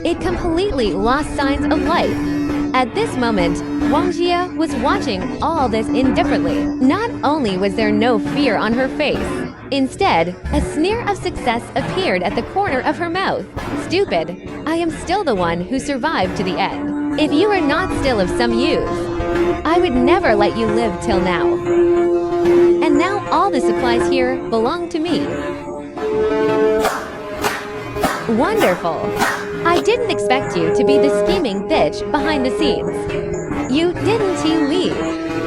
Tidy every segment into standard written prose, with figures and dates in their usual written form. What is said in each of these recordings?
It completely lost signs of life. At this moment, Wang Jia was watching all this indifferently. Not only was there no fear on her face, instead, a sneer of success appeared at the corner of her mouth. Stupid, I am still the one who survived to the end. If you are not still of some use, I would never let you live till now. And now all the supplies here belong to me. Wonderful! I didn't expect you to be the scheming bitch behind the scenes. You didn't leave.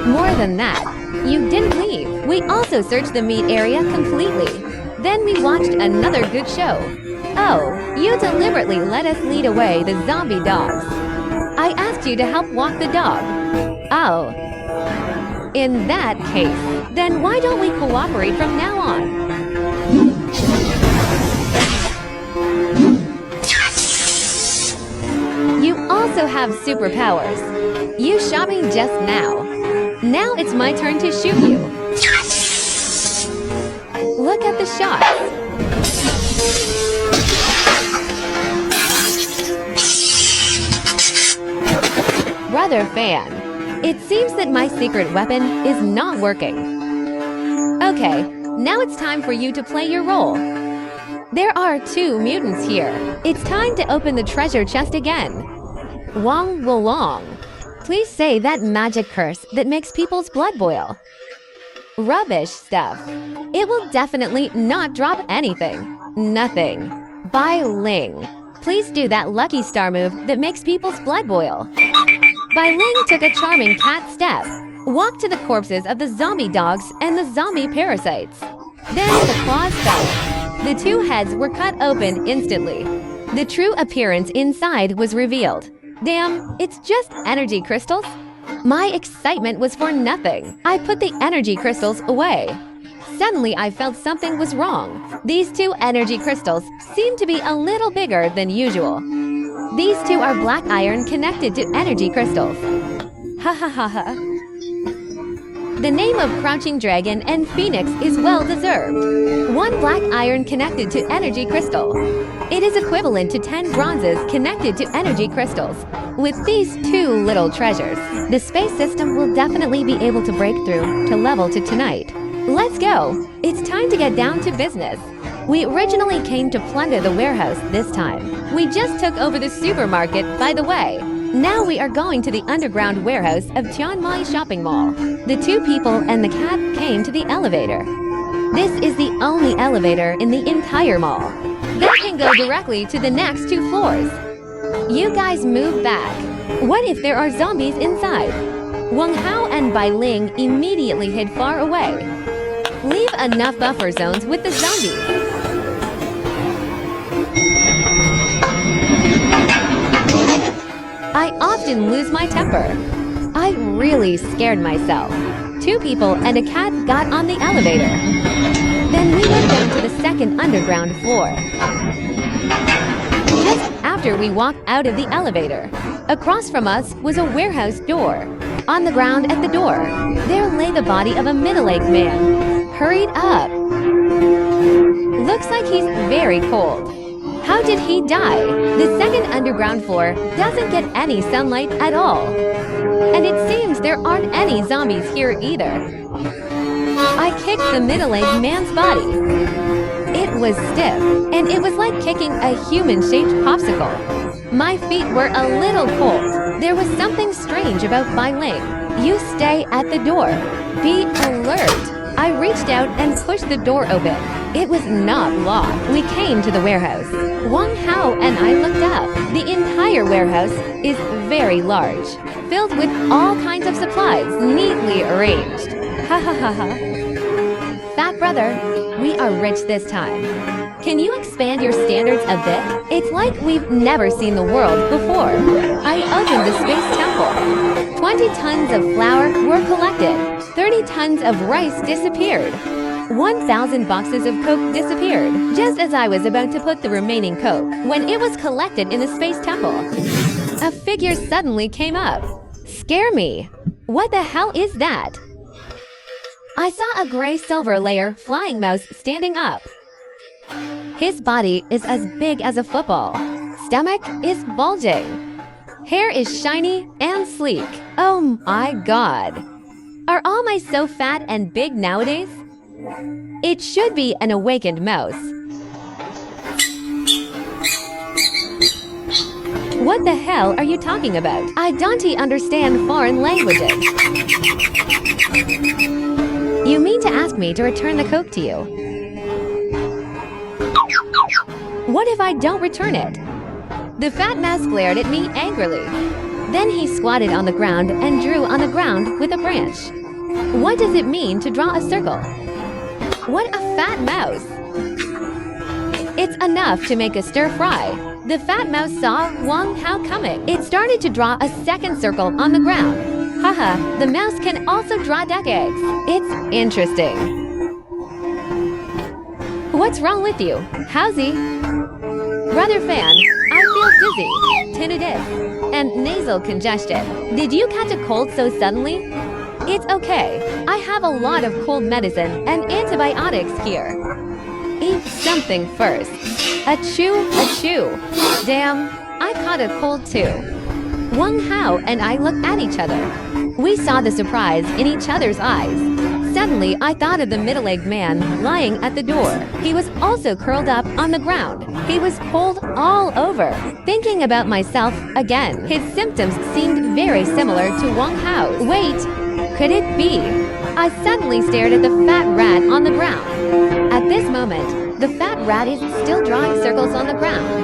More than that, you didn't leave. We also searched the meat area completely. Then we watched another good show. Oh, you deliberately let us lead away the zombie dogs. I asked you to help walk the dog. Oh. In that case, then why don't we cooperate from now on? You also have superpowers. You shot me just now. Now it's my turn to shoot you. Look at the shots. Brother Fan, it seems that my secret weapon is not working. Okay, now it's time for you to play your role. There are 2 mutants here. It's time to open the treasure chest again. Wang Wolong, please say that magic curse that makes people's blood boil. Rubbish stuff. It will definitely not drop anything. Nothing. Bai Ling, please do that lucky star move that makes people's blood boil. Bai Ling took a charming cat step, walked to the corpses of the zombie dogs and the zombie parasites. Then the claws fell. The 2 heads were cut open instantly. The true appearance inside was revealed. Damn, it's just energy crystals? My excitement was for nothing. I put the energy crystals away. Suddenly, I felt something was wrong. These 2 energy crystals seemed to be a little bigger than usual. These 2 are black iron connected to energy crystals. Ha ha ha ha. The name of Crouching Dragon and Phoenix is well deserved. 1 black iron connected to energy crystal. It is equivalent to 10 bronzes connected to energy crystals. With these 2 little treasures, the space system will definitely be able to break through to level to tonight. Let's go! It's time to get down to business. We originally came to plunder the warehouse this time. We just took over the supermarket, by the way. Now we are going to the underground warehouse of Tianmai Shopping Mall. The 2 people and the cat came to the elevator. This is the only elevator in the entire mall. That can go directly to the next 2 floors. You guys move back. What if there are zombies inside? Wang Hao and Bai Ling immediately hid far away. Leave enough buffer zones with the zombies. I often lose my temper. I really scared myself. 2 people and a cat got on the elevator. Then we went down to the 2nd underground floor. Just after we walked out of the elevator, across from us was a warehouse door. On the ground at the door, there lay the body of a middle-aged man. Hurried up. Looks like he's very cold. How did he die? The 2nd underground floor doesn't get any sunlight at all. And it seems there aren't any zombies here either. I kicked the middle-aged man's body. It was stiff, and it was like kicking a human-shaped popsicle. My feet were a little cold. There was something strange about Bai Ling. You stay at the door. Be alert. I reached out and pushed the door open. It was not locked. We came to the warehouse. Wang Hao and I looked up. The entire warehouse is very large, filled with all kinds of supplies, neatly arranged. Ha ha ha ha. Fat brother, we are rich this time. Can you expand your standards a bit? It's like we've never seen the world before. I opened the space temple. 20 tons of flour were collected. 30 tons of rice disappeared. 1,000 boxes of Coke disappeared, just as I was about to put the remaining Coke. When it was collected in the space temple, a figure suddenly came up. Scare me. What the hell is that? I saw a gray-silver layer flying mouse standing up. His body is as big as a football. Stomach is bulging. Hair is shiny and sleek. Oh my god. Are all mice so fat and big nowadays? It should be an awakened mouse. What the hell are you talking about? I don't understand foreign languages. You mean to ask me to return the Coke to you? What if I don't return it? The fat mouse glared at me angrily. Then he squatted on the ground and drew on the ground with a branch. What does it mean to draw a circle? What a fat mouse! It's enough to make a stir-fry. The fat mouse saw Wang Hao coming. It started to draw a second circle on the ground. Haha, the mouse can also draw duck eggs. It's interesting. What's wrong with you? How's he? Brother Fan, I feel dizzy, tinnitus, and nasal congestion. Did you catch a cold so suddenly? It's okay. I have a lot of cold medicine and antibiotics here. Eat something first. Achoo, achoo. Damn, I caught a cold too. Wang Hao and I looked at each other. We saw the surprise in each other's eyes. Suddenly, I thought of the middle-aged man lying at the door. He was also curled up on the ground. He was cold all over. Thinking about myself again, his symptoms seemed very similar to Wang Hao's. Wait, could it be? I suddenly stared at the fat rat on the ground. At this moment, the fat rat is still drawing circles on the ground.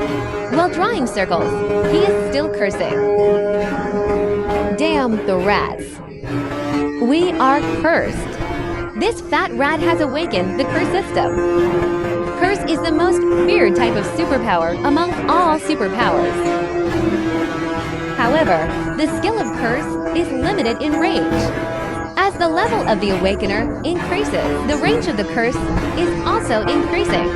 While drawing circles, he is still cursing. Damn the rats. We are cursed. This fat rat has awakened the curse system. Curse is the most feared type of superpower among all superpowers. However, the skill of curse is limited in range. As the level of the awakener increases, the range of the curse is also increasing.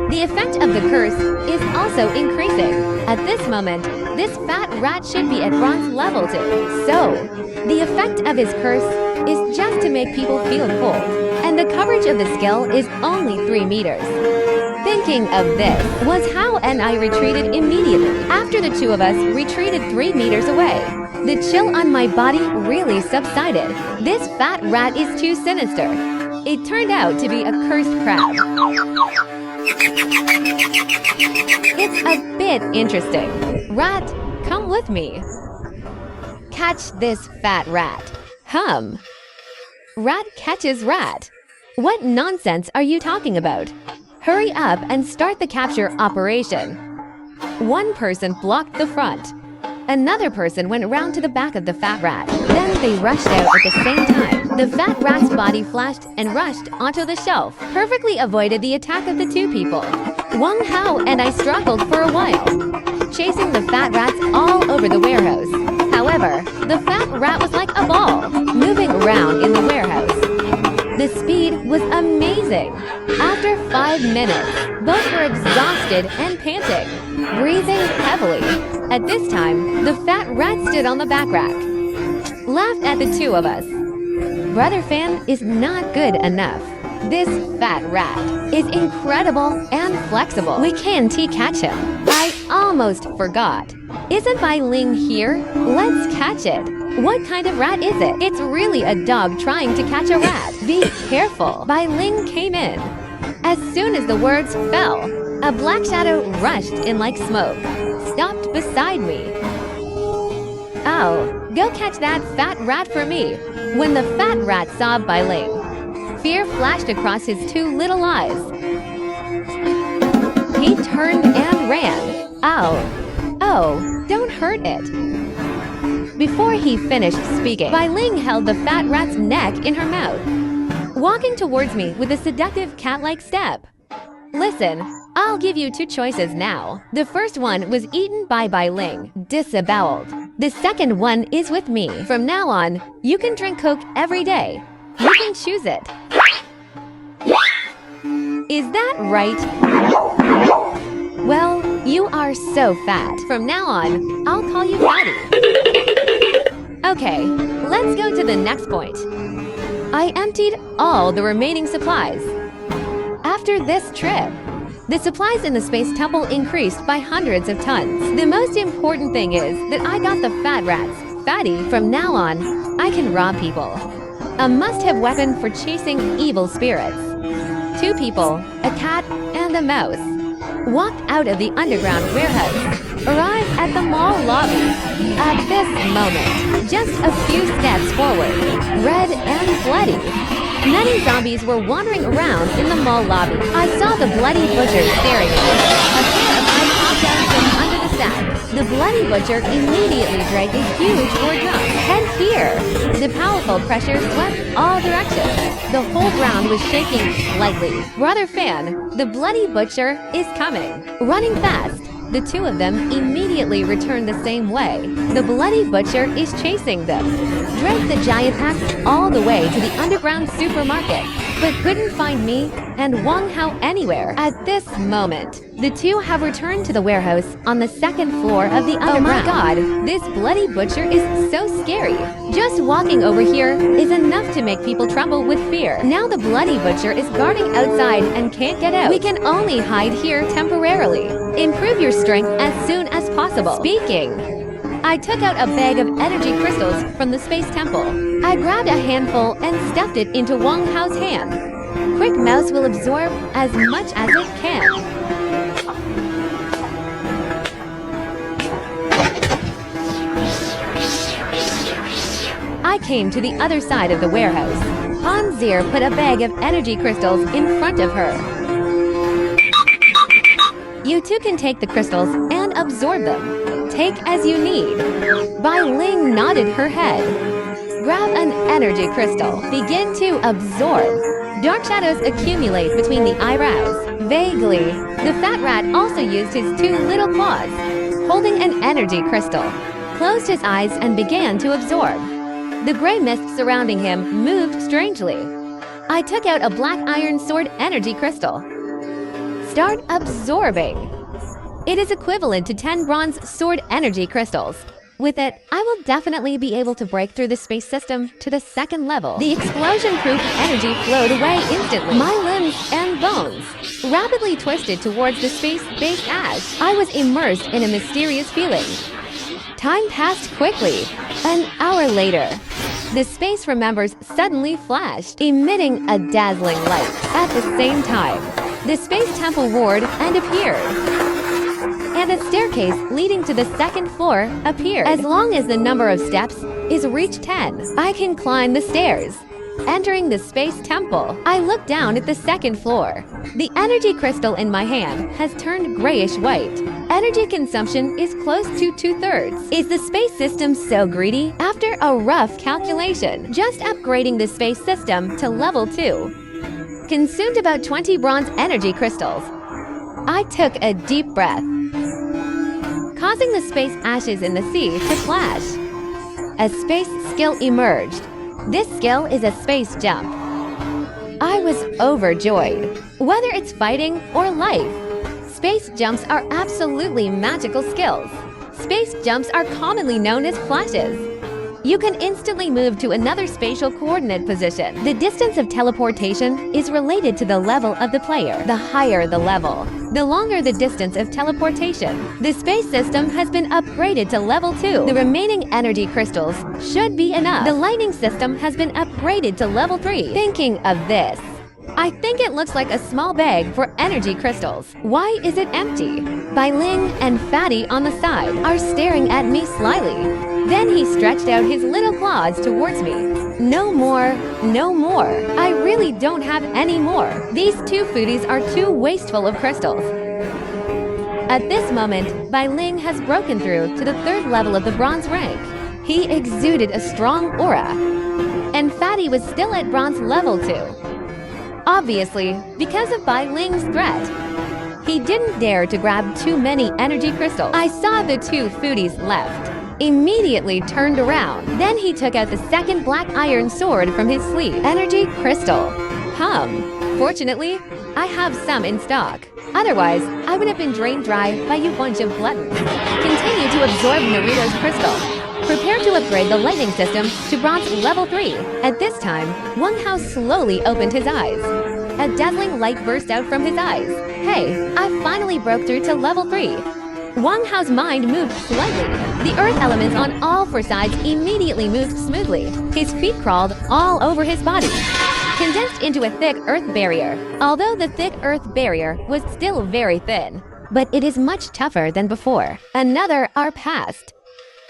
The effect of the curse is also increasing. At this moment, this fat rat should be at bronze level 2. So, the effect of his curse is just to make people feel cold, and the coverage of the skill is only 3 meters. Thinking of this was how and I retreated immediately. After the two of us retreated 3 meters away, the chill on my body really subsided. This fat rat is too sinister. It turned out to be a cursed crab. It's a bit interesting. Rat, come with me. Catch this fat rat. Rat catches rat. What nonsense are you talking about? Hurry up and start the capture operation. One person blocked the front. Another person went round to the back of the fat rat. Then they rushed out at the same time. The fat rat's body flashed and rushed onto the shelf, perfectly avoided the attack of the two people. Wang Hao and I struggled for a while, chasing the fat rats all over the warehouse. However, the fat rat was like a ball, moving around in the warehouse. The speed was amazing. After 5 minutes, both were exhausted and panting, breathing heavily. At this time, the fat rat stood on the back rack, laughed at the two of us. Brother Fan is not good enough. This fat rat is incredible and flexible. We can't catch him. I almost forgot. Isn't Bai Ling here? Let's catch it. What kind of rat is it? It's really a dog trying to catch a rat. Be careful. Bai Ling came in. As soon as the words fell, a black shadow rushed in like smoke, stopped beside me. Oh, go catch that fat rat for me. When the fat rat saw Bai Ling, fear flashed across his 2 little eyes. He turned and ran. Oh, don't hurt it. Before he finished speaking, Bai Ling held the fat rat's neck in her mouth, walking towards me with a seductive cat-like step. Listen, I'll give you 2 choices now. The first one was eaten by Bai Ling, disemboweled. The second one is with me. From now on, you can drink Coke every day. You can choose it. Is that right? Well, you are so fat. From now on, I'll call you Fatty. Okay, let's go to the next point. I emptied all the remaining supplies. After this trip, the supplies in the space temple increased by hundreds of tons. The most important thing is that I got the fat rats. Fatty, from now on, I can rob people. A must-have weapon for chasing evil spirits. 2 people, a cat and a mouse, walked out of the underground warehouse, arrived at the mall lobby. At this moment, just a few steps forward, red and bloody, many zombies were wandering around in the mall lobby. I saw the bloody butcher staring at me. A pair of eyes popped out from under the sack. The bloody butcher immediately dragged a huge board drum. And here, the powerful pressure swept all directions. The whole ground was shaking slightly. Brother Fan, the bloody butcher is coming. Running fast, the 2 of them immediately returned the same way. The bloody butcher is chasing them. Dragged the giant axe all the way to the underground supermarket, but couldn't find me and Wang Hao anywhere. At this moment, the 2 have returned to the warehouse on the 2nd floor of the underground. Oh my god, this bloody butcher is so scary. Just walking over here is enough to make people tremble with fear. Now the bloody butcher is guarding outside and can't get out. We can only hide here temporarily. Improve your strength as soon as possible. Speaking, I took out a bag of energy crystals from the space temple. I grabbed a handful and stuffed it into Wang Hao's hand. Quick Mouse will absorb as much as it can. I came to the other side of the warehouse. Han Zier put a bag of energy crystals in front of her. You 2 can take the crystals and absorb them. Take as you need. Bai Ling nodded her head. Grab an energy crystal. Begin to absorb. Dark shadows accumulate between the eyebrows. Vaguely, the fat rat also used his 2 little claws, holding an energy crystal, closed his eyes and began to absorb. The gray mist surrounding him moved strangely. I took out a black iron sword energy crystal. Start absorbing. It is equivalent to 10 bronze sword energy crystals. With it, I will definitely be able to break through the space system to the 2nd level. The explosion-proof energy flowed away instantly. My limbs and bones rapidly twisted towards the space-based ash. I was immersed in a mysterious feeling. Time passed quickly. An hour later, the space remembers suddenly flashed, emitting a dazzling light. At the same time, the space temple roared and appeared. And a staircase leading to the 2nd floor appeared. As long as the number of steps is reached 10, I can climb the stairs. Entering the space temple, I look down at the 2nd floor. The energy crystal in my hand has turned grayish white. Energy consumption is close to 2/3. Is the space system so greedy? After a rough calculation, just upgrading the space system to level 2 consumed about 20 bronze energy crystals. I took a deep breath, causing the space ashes in the sea to flash. A space skill emerged. This skill is a space jump. I was overjoyed. Whether it's fighting or life, space jumps are absolutely magical skills. Space jumps are commonly known as flashes. You can instantly move to another spatial coordinate position. The distance of teleportation is related to the level of the player. The higher the level, the longer the distance of teleportation. The space system has been upgraded to level 2. The remaining energy crystals should be enough. The lighting system has been upgraded to level 3. Thinking of this, I think it looks like a small bag for energy crystals. Why is it empty? Bai Ling and Fatty on the side are staring at me slyly. Then he stretched out his little claws towards me. No more, no more. I really don't have any more. These 2 foodies are too wasteful of crystals. At this moment, Bai Ling has broken through to the 3rd level of the bronze rank. He exuded a strong aura. And Fatty was still at bronze level 2. Obviously, because of Bai Ling's threat. He didn't dare to grab too many energy crystals. I saw the 2 foodies left, immediately turned around. Then he took out the 2nd black iron sword from his sleeve. Energy crystal. Fortunately, I have some in stock. Otherwise, I would have been drained dry by you bunch of gluttons. Continue to absorb Naruto's crystal. Prepare to upgrade the lightning system to bronze level 3. At this time, Wang Hao slowly opened his eyes. A dazzling light burst out from his eyes. Hey, I finally broke through to level 3. Wang Hao's mind moved slightly. The earth elements on all four sides immediately moved smoothly. His feet crawled all over his body, condensed into a thick earth barrier. Although the thick earth barrier was still very thin, but it is much tougher than before. Another hour passed.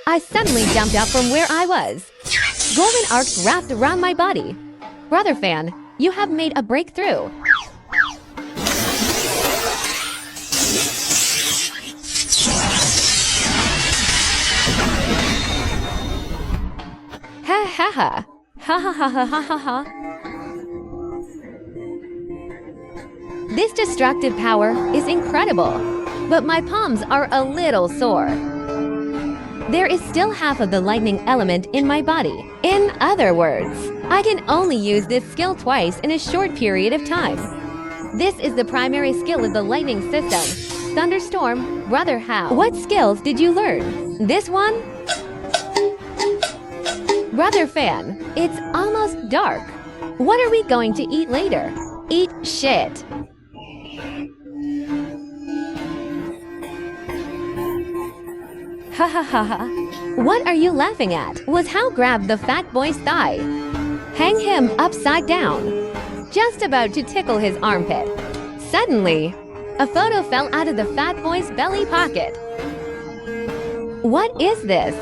I suddenly jumped up from where I was. Golden arcs wrapped around my body. Brother Fan, you have made a breakthrough. Ha ha ha. Ha ha ha ha ha ha ha. This destructive power is incredible, but my palms are a little sore. There is still half of the lightning element in my body. In other words, I can only use this skill twice in a short period of time. This is the primary skill of the lightning system. Thunderstorm, Brother Hao. What skills did you learn? This one? Brother Fan, it's almost dark. What are we going to eat later? Eat shit. Ha ha ha ha. What are you laughing at? Was Hao grabbed the fat boy's thigh. Hang him upside down. Just about to tickle his armpit. Suddenly, a photo fell out of the fat boy's belly pocket. What is this?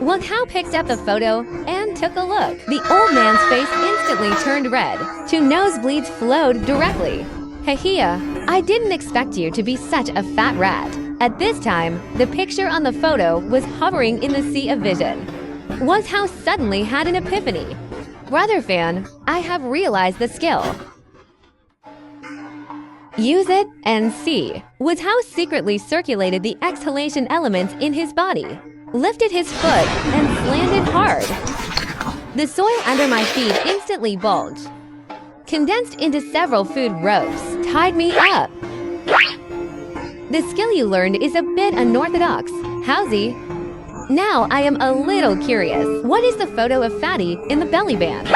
Wang Hao picked up the photo and took a look. The old man's face instantly turned red. Two nosebleeds flowed directly. Hehia, I didn't expect you to be such a fat rat. At this time, the picture on the photo was hovering in the sea of vision. Wang Hao suddenly had an epiphany. Brother Fan, I have realized the skill. Use it and see. Wang Hao secretly circulated the exhalation elements in his body, lifted his foot, and slanted hard. The soil under my feet instantly bulged, condensed into several food ropes, tied me up. The skill you learned is a bit unorthodox. Howsy? Now I am a little curious. What is the photo of Fatty in the belly band?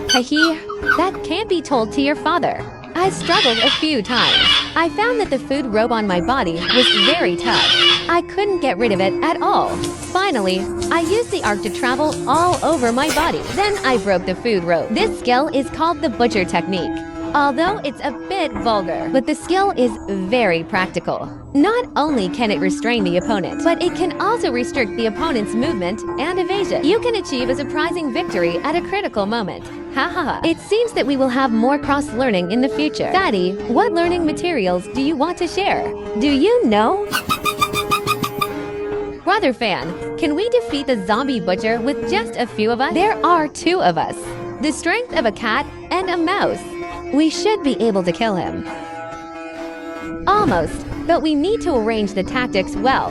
Hehe, that can't be told to your father. I struggled a few times. I found that the food robe on my body was very tough. I couldn't get rid of it at all. Finally, I used the arc to travel all over my body. Then I broke the food rope. This skill is called the butcher technique. Although it's a bit vulgar, but the skill is very practical. Not only can it restrain the opponent, but it can also restrict the opponent's movement and evasion. You can achieve a surprising victory at a critical moment. Ha ha ha. It seems that we will have more cross-learning in the future. Fatty, what learning materials do you want to share? Do you know? Brother Fan, can we defeat the zombie butcher with just a few of us? There are 2 of us. The strength of a cat and a mouse. We should be able to kill him. Almost, but we need to arrange the tactics well.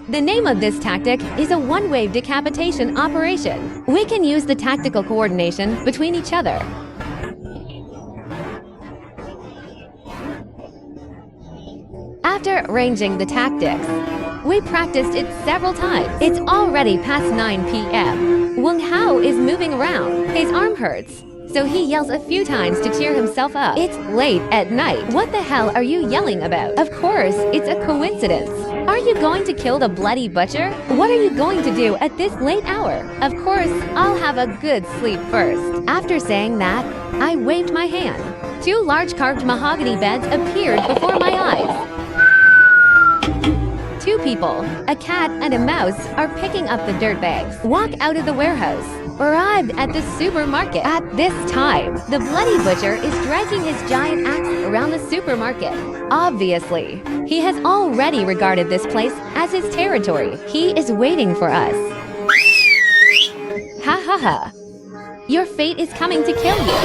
The name of this tactic is a one-wave decapitation operation. We can use the tactical coordination between each other. After arranging the tactics, we practiced it several times. It's already past 9 p.m. Wang Hao is moving around. His arm hurts, so he yells a few times to cheer himself up. It's late at night. What the hell are you yelling about? Of course, it's a coincidence. Are you going to kill the bloody butcher? What are you going to do at this late hour? Of course, I'll have a good sleep first. After saying that, I waved my hand. 2 large carved mahogany beds appeared before my eyes. 2 people, a cat and a mouse, are picking up the dirt bags. Walk out of the warehouse. Arrived at the supermarket. At this time, the bloody butcher is dragging his giant axe around the supermarket. Obviously, he has already regarded this place as his territory. He is waiting for us. Ha ha ha. Your fate is coming to kill you.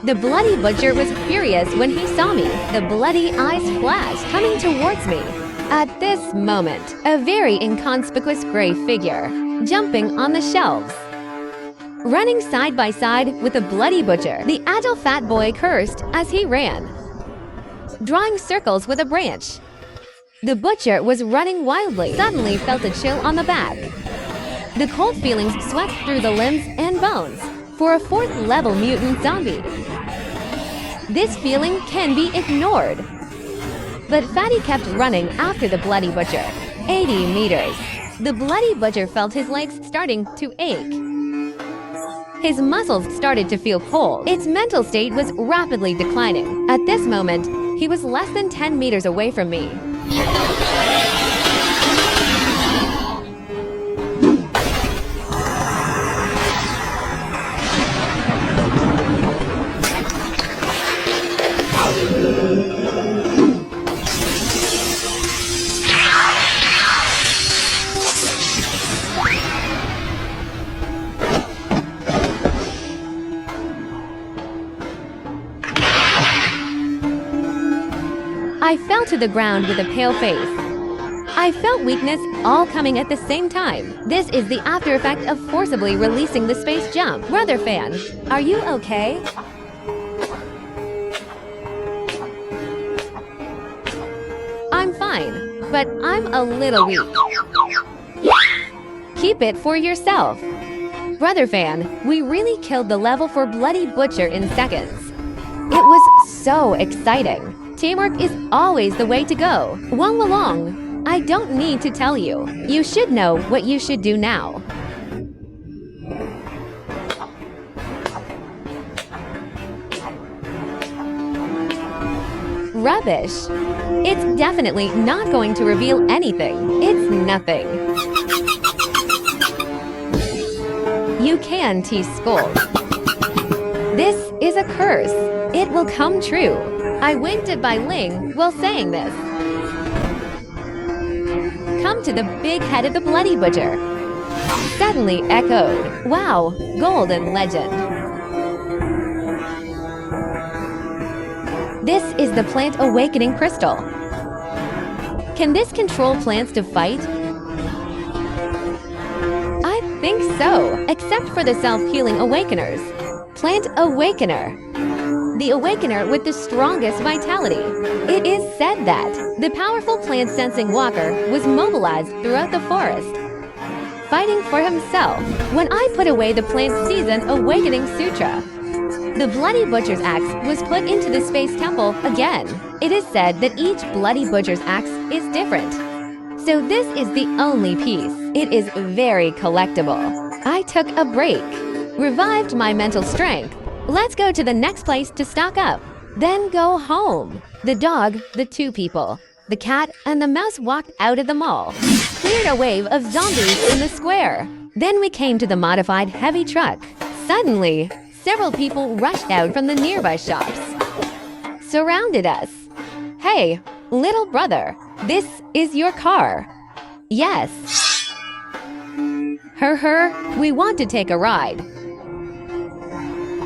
The bloody butcher was furious when he saw me. The bloody eyes flashed, coming towards me. At this moment, a very inconspicuous gray figure, jumping on the shelves. Running side by side with the bloody butcher, the agile fat boy cursed as he ran, drawing circles with a branch. The butcher was running wildly, suddenly felt a chill on the back. The cold feelings swept through the limbs and bones for a 4th level mutant zombie. This feeling can be ignored. But Fatty kept running after the bloody butcher. 80 meters. The bloody butcher felt his legs starting to ache. His muscles started to feel cold. Its mental state was rapidly declining. At this moment, he was less than 10 meters away from me. I fell to the ground with a pale face. I felt weakness all coming at the same time. This is the after effect of forcibly releasing the space jump. Brother fan, are you okay? I'm fine, but I'm a little weak. Keep it for yourself. Brother fan, we really killed the level for Bloody Butcher in seconds. It was so exciting. Teamwork is always the way to go. Wong along. I don't need to tell you. You should know what you should do now. Rubbish. It's definitely not going to reveal anything. It's nothing. You can tease Skull. This is a curse. It will come true. I winked at Bai Ling while saying this. Come to the big head of the Bloody Butcher. Suddenly echoed. Wow, golden legend. This is the plant awakening crystal. Can this control plants to fight? I think so, except for the self-healing awakeners. Plant awakener. The awakener with the strongest vitality. It is said that the powerful plant-sensing walker was mobilized throughout the forest, fighting for himself. When I put away the plant season awakening sutra, the Bloody Butcher's axe was put into the space temple again. It is said that each Bloody Butcher's axe is different. So this is the only piece. It is very collectible. I took a break, revived my mental strength. Let's go to the next place to stock up. Then go home. The dog, the 2 people, the cat, and the mouse walked out of the mall, cleared a wave of zombies in the square. Then we came to the modified heavy truck. Suddenly, several people rushed out from the nearby shops, surrounded us. Hey, little brother, this is your car. Yes. We want to take a ride.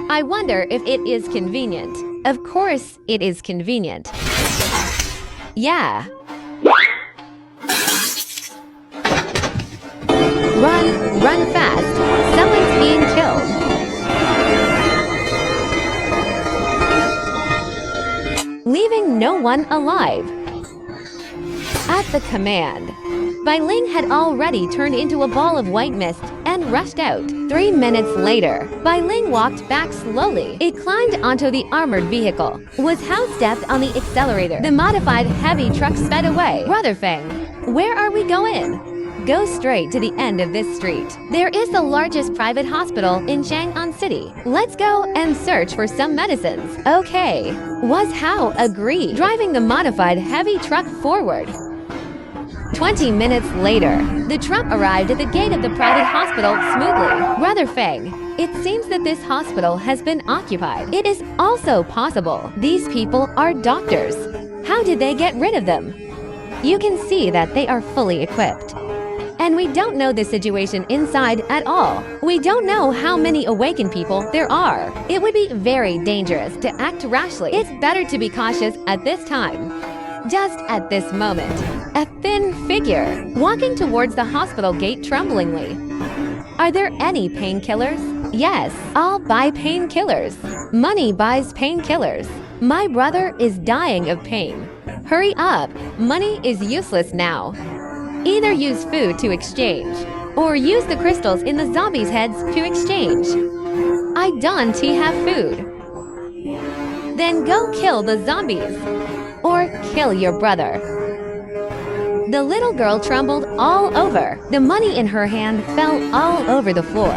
I wonder if it is convenient. Of course it is convenient. Yeah. Run fast. Someone's being killed. Leaving no one alive. At the command, Bai Ling had already turned into a ball of white mist and rushed out. 3 minutes later, Bai Ling walked back slowly. It climbed onto the armored vehicle, was house-stepped on the accelerator. The modified heavy truck sped away. Brother Feng, where are we going? Go straight to the end of this street. There is the largest private hospital in Chang'an City. Let's go and search for some medicines. Okay. Was Hao agreed, driving the modified heavy truck forward. 20 minutes later, the truck arrived at the gate of the private hospital smoothly. Brother Feng, it seems that this hospital has been occupied. It is also possible these people are doctors. How did they get rid of them? You can see that they are fully equipped. And we don't know the situation inside at all. We don't know how many awakened people there are. It would be very dangerous to act rashly. It's better to be cautious at this time. Just at this moment, a thin figure walking towards the hospital gate tremblingly. Are there any painkillers? Yes, I'll buy painkillers. Money buys painkillers. My brother is dying of pain. Hurry up! Money is useless now. Either use food to exchange, or use the crystals in the zombies' heads to exchange. I don't have food. Then go kill the zombies, or kill your brother. The little girl trembled all over. The money in her hand fell all over the floor.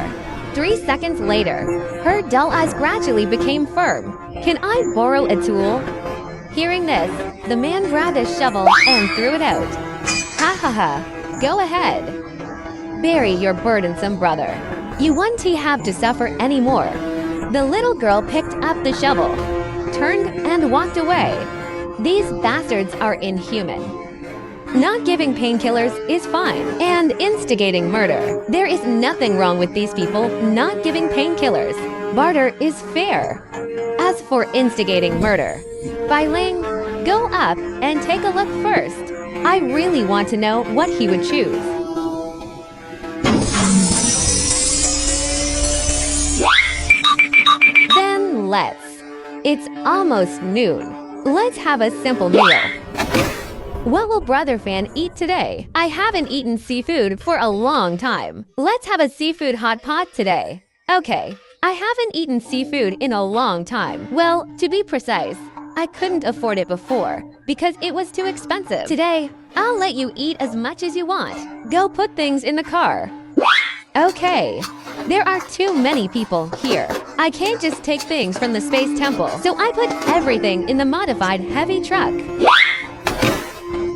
3 seconds later, her dull eyes gradually became firm. Can I borrow a tool? Hearing this, the man grabbed a shovel and threw it out. Ha ha ha, go ahead. Bury your burdensome brother. You won't have to suffer anymore. The little girl picked up the shovel, turned and walked away. These bastards are inhuman. Not giving painkillers is fine, and instigating murder. There is nothing wrong with these people not giving painkillers. Barter is fair. As for instigating murder, Bai Ling, go up and take a look first. I really want to know what he would choose. Then let's. It's almost noon. Let's have a simple meal. What will Brother Fan eat today? I haven't eaten seafood for a long time. Let's have a seafood hot pot today. Okay, I haven't eaten seafood in a long time. Well, to be precise, I couldn't afford it before because it was too expensive. Today, I'll let you eat as much as you want. Go put things in the car. Okay, there are too many people here. I can't just take things from the Space Temple, so I put everything in the modified heavy truck.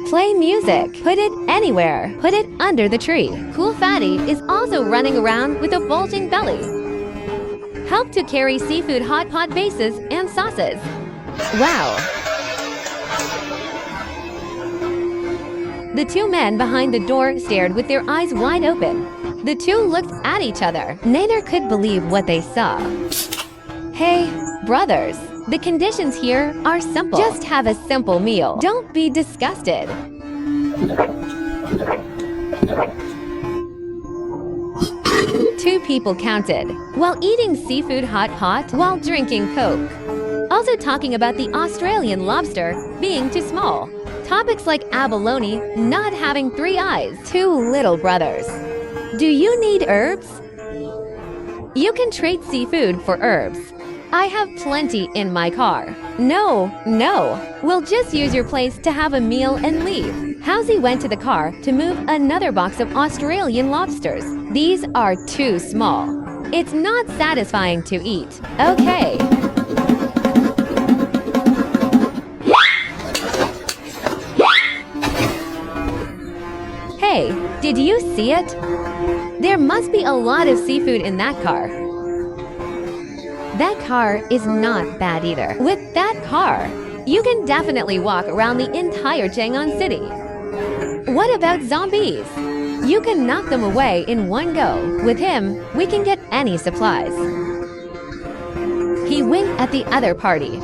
Play music. Put it anywhere. Put it under the tree. Cool Fatty is also running around with a bulging belly. Help to carry seafood hot pot bases and sauces. Wow. The two men behind the door stared with their eyes wide open. The two looked at each other. Neither could believe what they saw. Hey, brothers. The conditions here are simple. Just have a simple meal. Don't be disgusted. Two people counted while eating seafood hot pot while drinking Coke. Also talking about the Australian lobster being too small. Topics like abalone not having 3 eyes. Two little brothers. Do you need herbs? You can trade seafood for herbs. I have plenty in my car. No. We'll just use your place to have a meal and leave. Housie went to the car to move another box of Australian lobsters. These are too small. It's not satisfying to eat. Okay. Hey, did you see it? There must be a lot of seafood in that car. That car is not bad either. With that car, you can definitely walk around the entire Chang'an City. What about zombies? You can knock them away in one go. With him, we can get any supplies. He winked at the other party.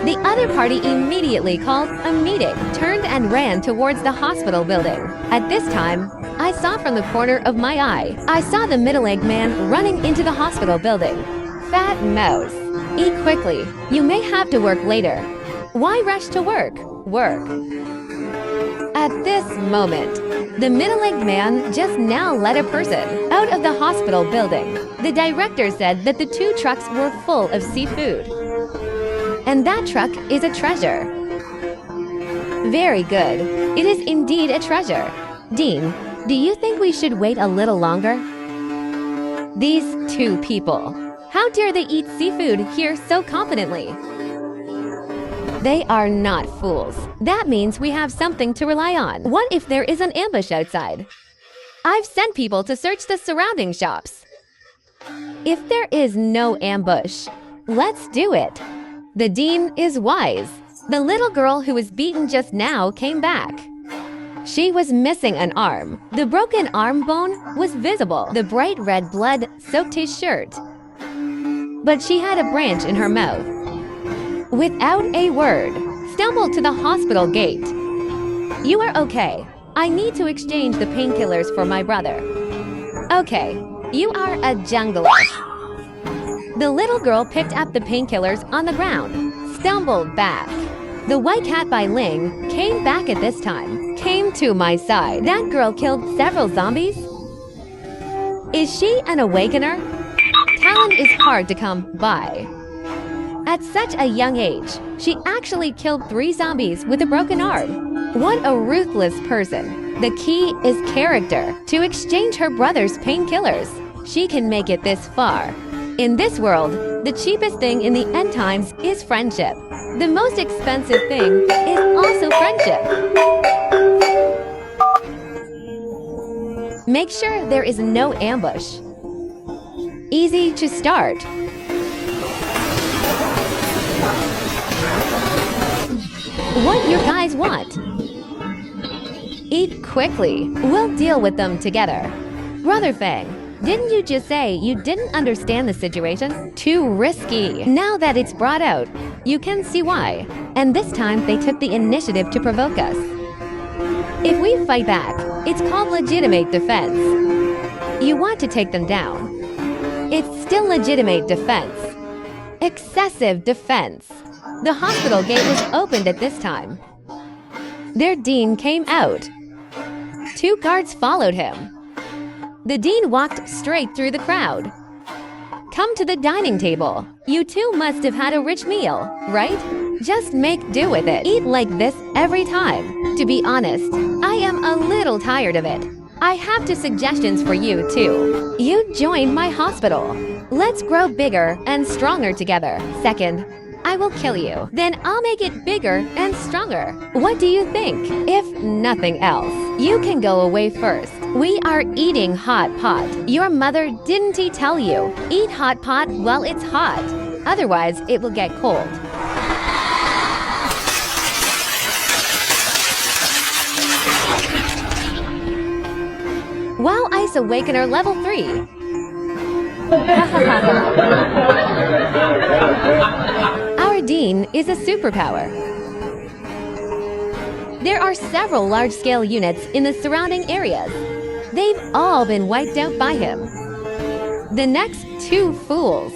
The other party immediately called a meeting, turned and ran towards the hospital building. At this time, I saw from the corner of my eye, I saw the middle-aged man running into the hospital building. Fat mouse. Eat quickly. You may have to work later. Why rush to work? Work. At this moment, the middle-aged man just now let a person out of the hospital building. The director said that the 2 trucks were full of seafood. And that truck is a treasure. Very good. It is indeed a treasure. Dean, do you think we should wait a little longer? These 2 people. How dare they eat seafood here so confidently? They are not fools. That means we have something to rely on. What if there is an ambush outside? I've sent people to search the surrounding shops. If there is no ambush, let's do it. The dean is wise. The little girl who was beaten just now came back. She was missing an arm. The broken arm bone was visible. The bright red blood soaked his shirt. But she had a branch in her mouth. Without a word, stumbled to the hospital gate. You are okay. I need to exchange the painkillers for my brother. Okay, you are a jungler. The little girl picked up the painkillers on the ground, stumbled back. The white cat by Ling came back at this time. Came to my side. That girl killed several zombies? Is she an awakener? Talent is hard to come by. At such a young age, she actually killed 3 zombies with a broken arm. What a ruthless person. The key is character. To exchange her brother's painkillers, she can make it this far. In this world, the cheapest thing in the end times is friendship. The most expensive thing is also friendship. Make sure there is no ambush. Easy to start. What you guys want? Eat quickly. We'll deal with them together. Brother Fang, didn't you just say you didn't understand the situation? Too risky. Now that it's brought out, you can see why. And this time they took the initiative to provoke us. If we fight back, it's called legitimate defense. You want to take them down. It's still legitimate defense. Excessive defense. The hospital gate was opened at this time. Their dean came out. 2 guards followed him. The dean walked straight through the crowd. Come to the dining table. You two must have had a rich meal, right? Just make do with it. Eat like this every time. To be honest, I am a little tired of it. I have 2 suggestions for you, too. You joined my hospital. Let's grow bigger and stronger together. Second, I will kill you. Then I'll make it bigger and stronger. What do you think? If nothing else, you can go away first. We are eating hot pot. Your mother didn't he tell you? Eat hot pot while it's hot. Otherwise, it will get cold. Wow, Ice Awakener level 3. Our dean is a superpower. There are several large-scale units in the surrounding areas. They've all been wiped out by him. The next 2 fools.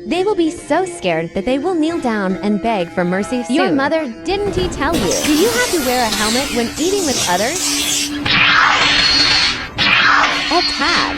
They will be so scared that they will kneel down and beg for mercy soon. Your mother didn't he tell you? Do you have to wear a helmet when eating with others? Attack!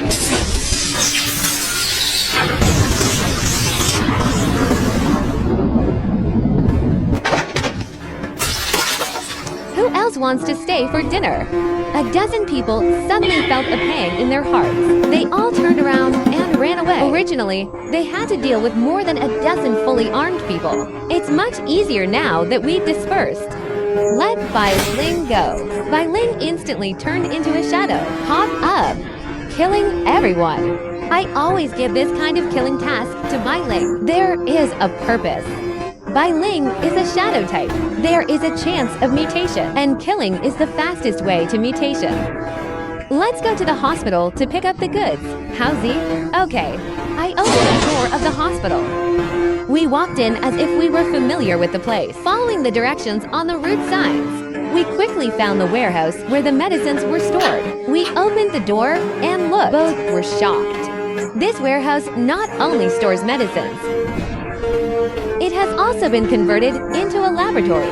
Who else wants to stay for dinner? A dozen people suddenly felt a pang in their hearts. They all turned around and ran away. Originally, they had to deal with more than a dozen fully armed people. It's much easier now that we've dispersed. Let Bai Ling go. Bai Ling instantly turned into a shadow. Hop up, killing everyone. I always give this kind of killing task to Bai Ling. There is a purpose. Bai Ling is a shadow type. There is a chance of mutation, and killing is the fastest way to mutation. Let's go to the hospital to pick up the goods. Howzy? Okay. I opened the door of the hospital. We walked in as if we were familiar with the place. Following the directions on the route signs, we quickly found the warehouse where the medicines were stored. We opened the door and looked. Both were shocked. This warehouse not only stores medicines, it has also been converted into a laboratory.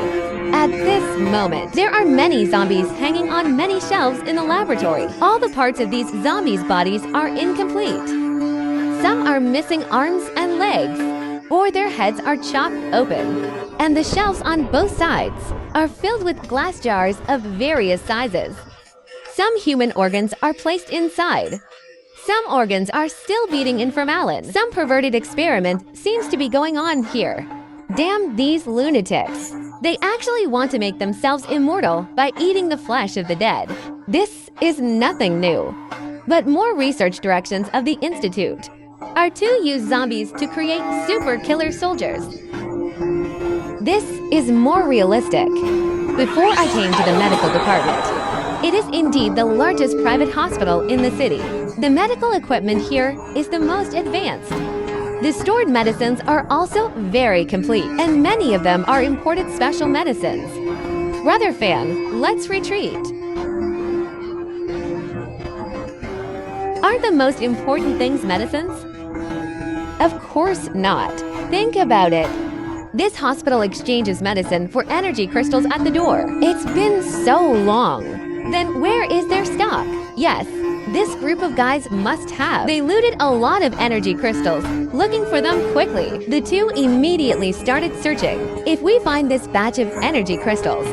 At this moment, there are many zombies hanging on many shelves in the laboratory. All the parts of these zombies' bodies are incomplete. Some are missing arms and legs, or their heads are chopped open. And the shelves on both sides are filled with glass jars of various sizes. Some human organs are placed inside. Some organs are still beating in formalin. Some perverted experiment seems to be going on here. Damn these lunatics. They actually want to make themselves immortal by eating the flesh of the dead. This is nothing new. But more research directions of the Institute are to use zombies to create super killer soldiers. This is more realistic. Before I came to the medical department, it is indeed the largest private hospital in the city. The medical equipment here is the most advanced. The stored medicines are also very complete, and many of them are imported special medicines. Brother Fan, let's retreat. Aren't the most important things medicines? Of course not. Think about it. This hospital exchanges medicine for energy crystals at the door. It's been so long. Then where is their stock? Yes, this group of guys must have. They looted a lot of energy crystals, looking for them quickly. The two immediately started searching. If we find this batch of energy crystals,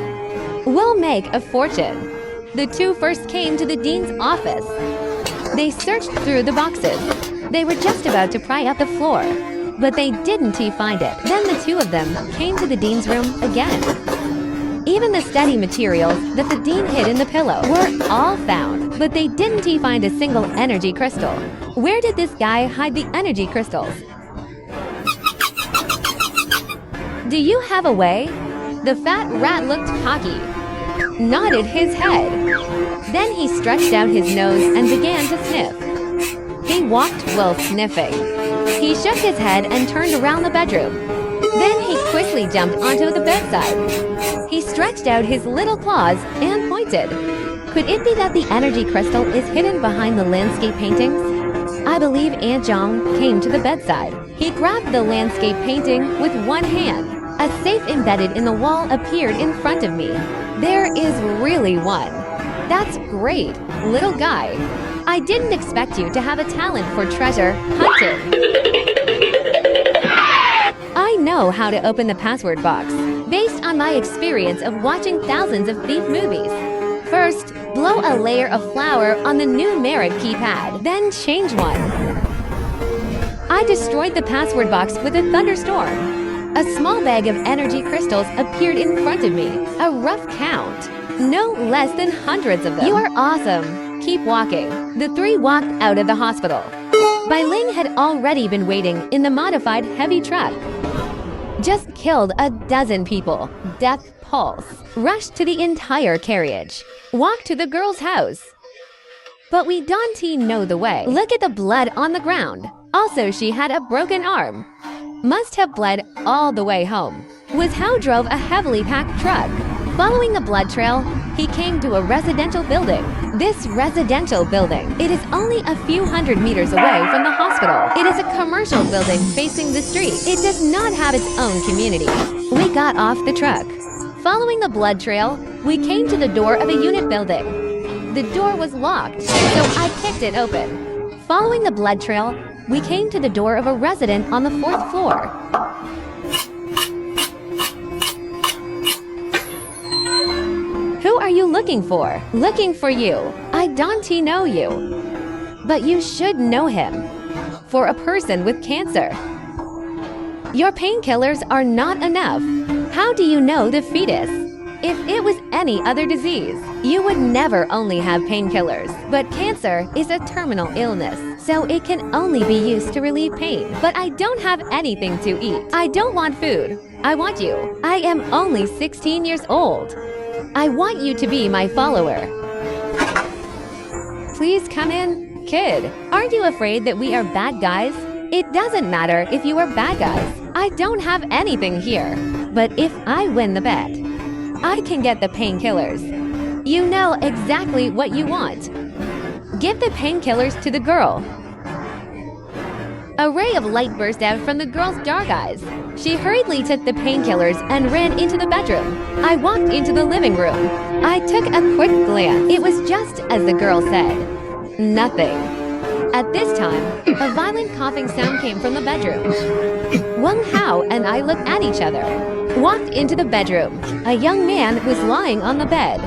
we'll make a fortune. The two first came to the dean's office. They searched through the boxes. They were just about to pry up the floor, but they didn't find it. Then the two of them came to the dean's room again. Even the study materials that the dean hid in the pillow were all found, but they didn't find a single energy crystal. Where did this guy hide the energy crystals? Do you have a way? The fat rat looked cocky, nodded his head. Then he stretched out his nose and began to sniff. He walked while sniffing. He shook his head and turned around the bedroom. Then he quickly jumped onto the bedside. He stretched out his little claws and pointed. Could it be that the energy crystal is hidden behind the landscape paintings? I believe Aunt Jong came to the bedside. He grabbed the landscape painting with one hand. A safe embedded in the wall appeared in front of me. There is really one. That's great, little guy. I didn't expect you to have a talent for treasure hunting. I know how to open the password box, based on my experience of watching thousands of thief movies. First, blow a layer of flour on the numeric keypad, then change one. I destroyed the password box with a thunderstorm. A small bag of energy crystals appeared in front of me. A rough count. No less than hundreds of them. You are awesome. Keep walking. The three walked out of the hospital. Bai Ling had already been waiting in the modified heavy truck. Just killed a dozen people. Death pulse. Rushed to the entire carriage. Walked to the girl's house. But we don't know the way. Look at the blood on the ground. Also, she had a broken arm. Must have bled all the way home. Was how drove a heavily packed truck. Following the blood trail, he came to a residential building. This residential building, it is only a few hundred meters away from the hospital. It is a commercial building facing the street. It does not have its own community. We got off the truck. Following the blood trail, we came to the door of a unit building. The door was locked, so I kicked it open. Following the blood trail, we came to the door of a resident on the 4th floor. Who are you looking for? Looking for you. I don't know you. But you should know him. For a person with cancer. Your painkillers are not enough. How do you know the fetus? If it was any other disease, you would never only have painkillers. But cancer is a terminal illness, so it can only be used to relieve pain. But I don't have anything to eat. I don't want food. I want you. I am only 16 years old. I want you to be my follower. Please come in, kid. Aren't you afraid that we are bad guys? It doesn't matter if you are bad guys. I don't have anything here. But if I win the bet, I can get the painkillers. You know exactly what you want. Give the painkillers to the girl. A ray of light burst out from the girl's dark eyes. She hurriedly took the painkillers and ran into the bedroom. I walked into the living room. I took a quick glance. It was just as the girl said. Nothing. At this time, a violent coughing sound came from the bedroom. Wang Hao and I looked at each other. Walked into the bedroom. A young man was lying on the bed.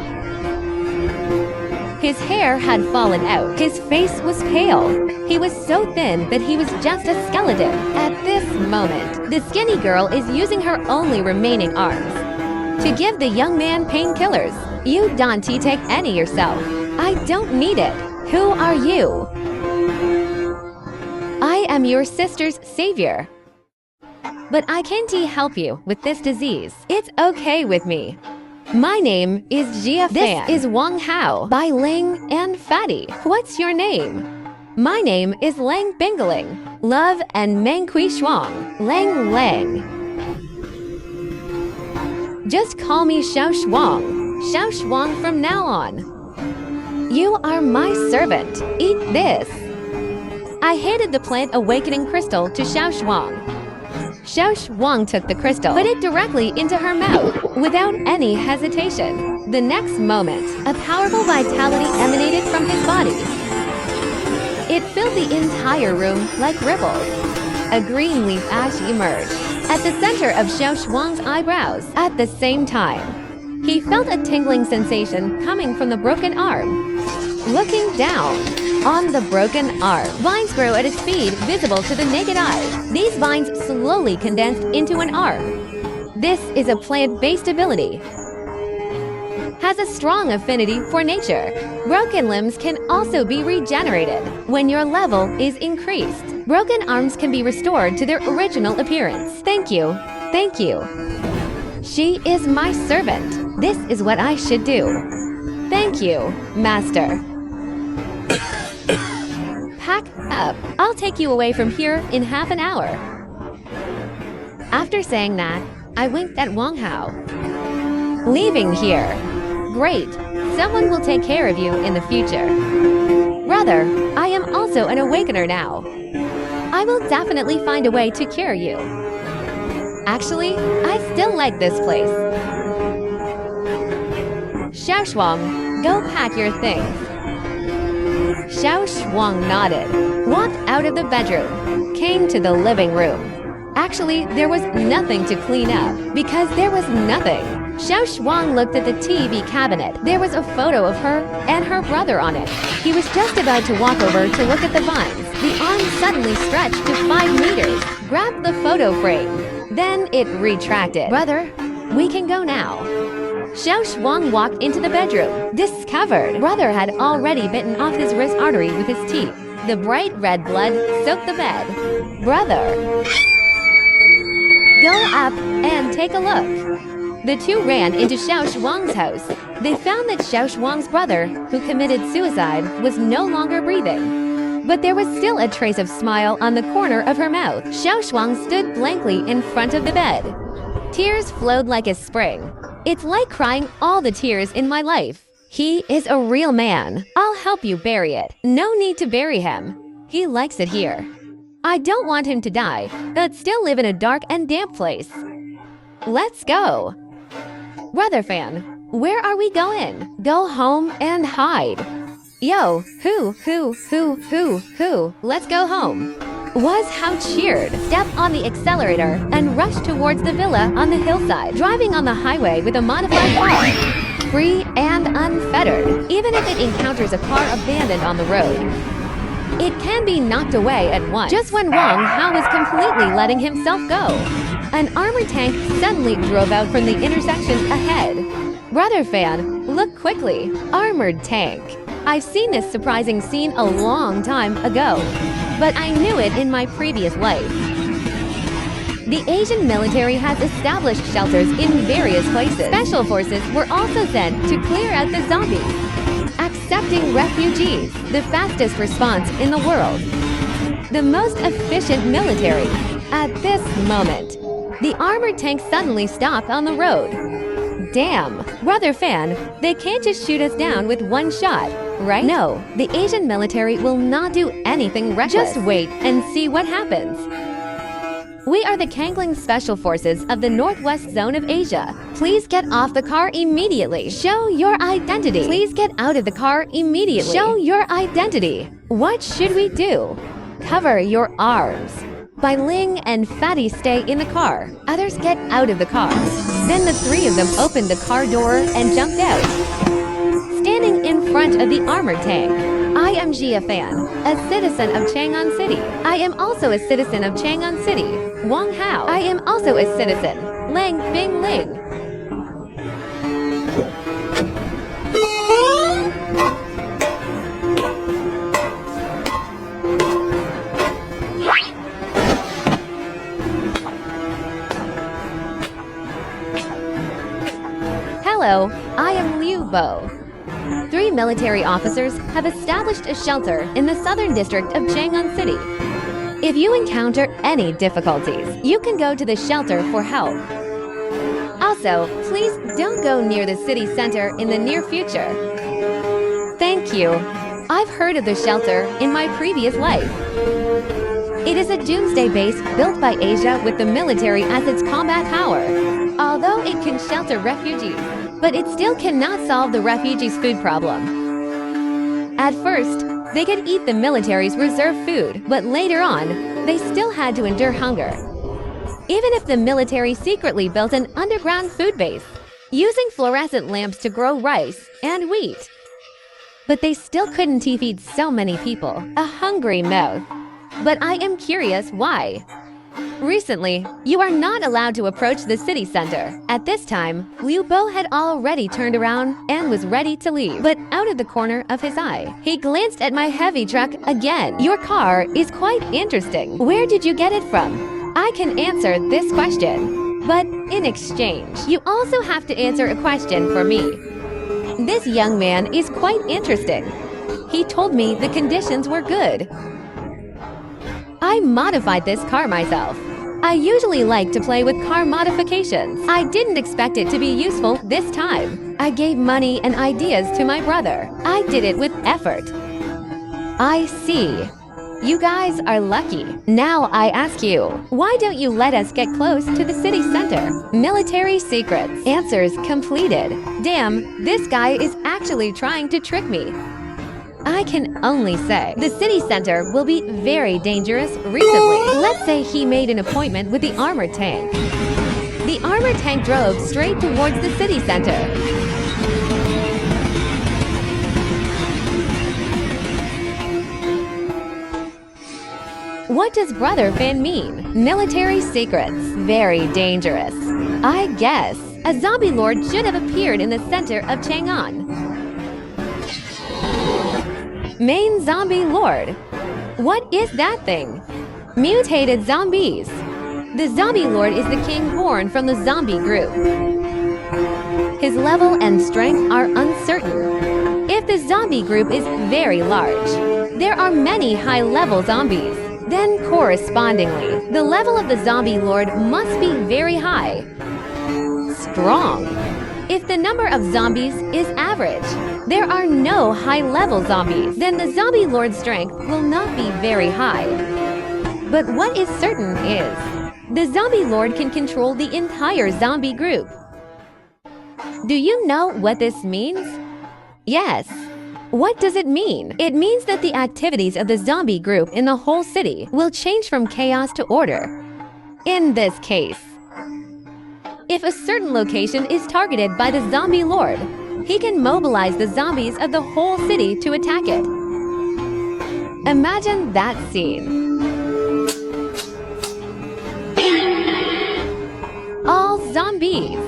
His hair had fallen out. His face was pale. He was so thin that he was just a skeleton. At this moment, the skinny girl is using her only remaining arms to give the young man painkillers. You don't take any yourself. I don't need it. Who are you? I am your sister's savior. But I can't help you with this disease. It's okay with me. My name is Jia Fan. This is Wang Hao, Bai Ling, and Fatty. What's your name? My name is Lang Bingaling. Love and Meng Kui Shuang. Lang Lang. Just call me Xiao Shuang. Xiao Shuang from now on. You are my servant. Eat this. I handed the plant awakening crystal to Xiao Shuang. Xiao Shuang took the crystal, put it directly into her mouth, without any hesitation. The next moment, a powerful vitality emanated from his body. It filled the entire room like ripples. A green leaf ash emerged at the center of Xiao Shuang's eyebrows. At the same time, he felt a tingling sensation coming from the broken arm. Looking down on the broken arm, vines grow at a speed visible to the naked eye. These vines slowly condensed into an arm. This is a plant-based ability. Has a strong affinity for nature. Broken limbs can also be regenerated when your level is increased. Broken arms can be restored to their original appearance. Thank you. Thank you. She is my servant. This is what I should do. Thank you, Master. Pack up. I'll take you away from here in half an hour. After saying that, I winked at Wang Hao. Leaving here. Great. Someone will take care of you in the future. Brother, I am also an awakener now. I will definitely find a way to cure you. Actually, I still like this place. Xiao Shuang, go pack your things. Xiao Shuang nodded, walked out of the bedroom, came to the living room. Actually, there was nothing to clean up because there was nothing. Xiao Shuang looked at the TV cabinet. There was a photo of her and her brother on it. He was just about to walk over to look at the vines. The arm suddenly stretched to 5 meters, grabbed the photo frame. Then it retracted. Brother, we can go now. Xiao Shuang walked into the bedroom, discovered brother had already bitten off his wrist artery with his teeth. The bright red blood soaked the bed. Brother, go up and take a look. The two ran into Xiao Shuang's house. They found that Xiao Shuang's brother, who committed suicide, was no longer breathing. But there was still a trace of smile on the corner of her mouth. Xiao Shuang stood blankly in front of the bed. Tears flowed like a spring. It's like crying all the tears in my life. He is a real man. I'll help you bury it. No need to bury him. He likes it here. I don't want him to die, but still live in a dark and damp place. Let's go. Brother fan, where are we going? Go home and hide. Yo, let's go home. Was how cheered. Step on the accelerator and rush towards the villa on the hillside, driving on the highway with a modified car. Free and unfettered, even if it encounters a car abandoned on the road. It can be knocked away at once. Just when Wang Hao was completely letting himself go, an armored tank suddenly drove out from the intersection ahead. Brother fan, look quickly. Armored tank. I've seen this surprising scene a long time ago, but I knew it in my previous life. The Asian military has established shelters in various places. Special forces were also sent to clear out the zombies, accepting refugees, the fastest response in the world, the most efficient military. At this moment, the armored tank suddenly stopped on the road. Damn, brother fan, they can't just shoot us down with one shot, right? No, the Asian military will not do anything reckless. Just wait and see what happens. We are the Kangling Special Forces of the Northwest Zone of Asia. Please get off the car immediately. Show your identity. Please get out of the car immediately. Show your identity. What should we do? Cover your arms. Bai Ling and Fatty stay in the car. Others get out of the car. Then the three of them opened the car door and jumped out. Standing in front of the armored tank, I am Jia Fan, a citizen of Chang'an City. I am also a citizen of Chang'an City. Wang Hao. I am also a citizen. Lang Bing Ling. Hello, I am Liu Bo. 3 military officers have established a shelter in the southern district of Chang'an City. If you encounter any difficulties, you can go to the shelter for help. Also, please don't go near the city center in the near future. Thank you. I've heard of the shelter in my previous life. It is a Doomsday base built by Asia with the military as its combat power. Although it can shelter refugees, but it still cannot solve the refugees' food problem. At first, they could eat the military's reserve food, but later on, they still had to endure hunger. Even if the military secretly built an underground food base, using fluorescent lamps to grow rice and wheat. But they still couldn't feed so many people a hungry mouth. But I am curious why. Recently, you are not allowed to approach the city center. At this time, Liu Bo had already turned around and was ready to leave. But out of the corner of his eye, he glanced at my heavy truck again. Your car is quite interesting. Where did you get it from? I can answer this question, but in exchange, you also have to answer a question for me. This young man is quite interesting. He told me the conditions were good. I modified this car myself. I usually like to play with car modifications. I didn't expect it to be useful this time. I gave money and ideas to my brother. I did it with effort. I see. You guys are lucky. Now I ask you, why don't you let us get close to the city center? Military secrets. Answers completed. Damn, this guy is actually trying to trick me. I can only say, the city center will be very dangerous recently. Let's say he made an appointment with the armored tank. The armored tank drove straight towards the city center. What does Brother Fan mean? Military secrets. Very dangerous. I guess a zombie lord should have appeared in the center of Chang'an. Main zombie lord. What is that thing? Mutated zombies. The zombie lord is the king born from the zombie group. His level and strength are uncertain. If the zombie group is very large, there are many high-level zombies. Then correspondingly, the level of the zombie lord must be very high. Strong. If the number of zombies is average, there are no high-level zombies, then the zombie lord's strength will not be very high. But what is certain is, the zombie lord can control the entire zombie group. Do you know what this means? Yes. What does it mean? It means that the activities of the zombie group in the whole city will change from chaos to order. In this case, if a certain location is targeted by the zombie lord, he can mobilize the zombies of the whole city to attack it. Imagine that scene. All zombies.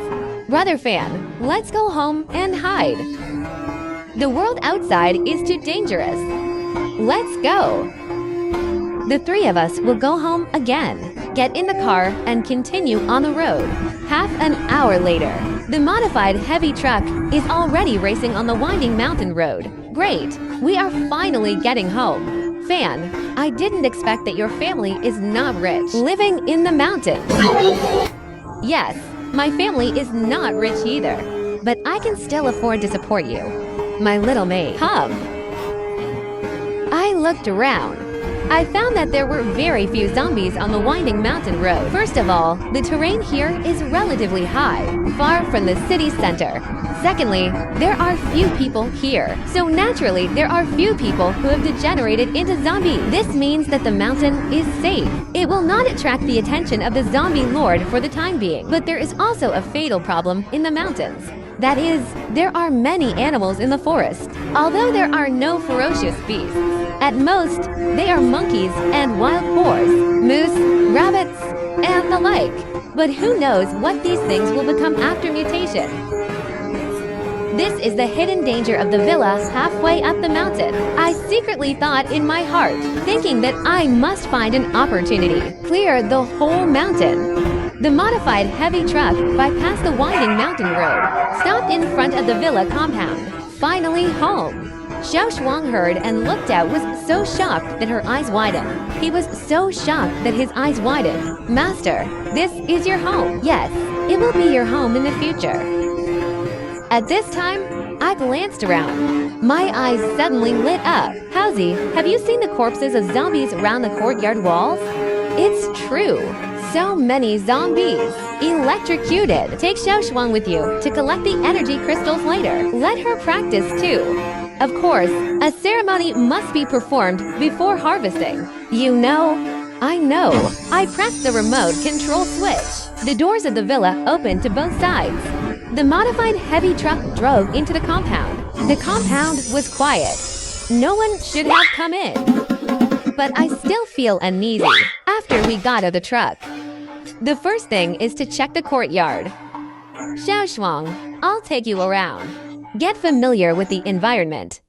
Brother Fan, let's go home and hide. The world outside is too dangerous. Let's go. The three of us will go home again, get in the car, and continue on the road. Half an hour later, the modified heavy truck is already racing on the winding mountain road. Great, we are finally getting home. Fan, I didn't expect that your family is not rich. Living in the mountains. Yes, my family is not rich either, but I can still afford to support you. My little maid. Come. I looked around. I found that there were very few zombies on the winding mountain road. First of all, the terrain here is relatively high, far from the city center. Secondly, there are few people here. So naturally, there are few people who have degenerated into zombies. This means that the mountain is safe. It will not attract the attention of the zombie lord for the time being. But there is also a fatal problem in the mountains. That is, there are many animals in the forest. Although there are no ferocious beasts, at most, they are monkeys and wild boars, moose, rabbits, and the like. But who knows what these things will become after mutation? This is the hidden danger of the villa halfway up the mountain. I secretly thought in my heart, thinking that I must find an opportunity, clear the whole mountain. The modified heavy truck bypassed the winding mountain road, stopped in front of the villa compound. Finally home. Xiao Shuang heard and looked out, was so shocked that her eyes widened. He was so shocked that his eyes widened. Master, this is your home. Yes, it will be your home in the future. At this time, I glanced around. My eyes suddenly lit up. Howsy, have you seen the corpses of zombies around the courtyard walls? It's true. So many zombies. Electrocuted. Take Xiaoshuang with you to collect the energy crystals later. Let her practice too. Of course, a ceremony must be performed before harvesting. You know, I know. I pressed the remote control switch. The doors of the villa opened to both sides. The modified heavy truck drove into the compound. The compound was quiet. No one should have come in. But I still feel uneasy after we got out of the truck. The first thing is to check the courtyard. Xiaoshuang, I'll take you around. Get familiar with the environment.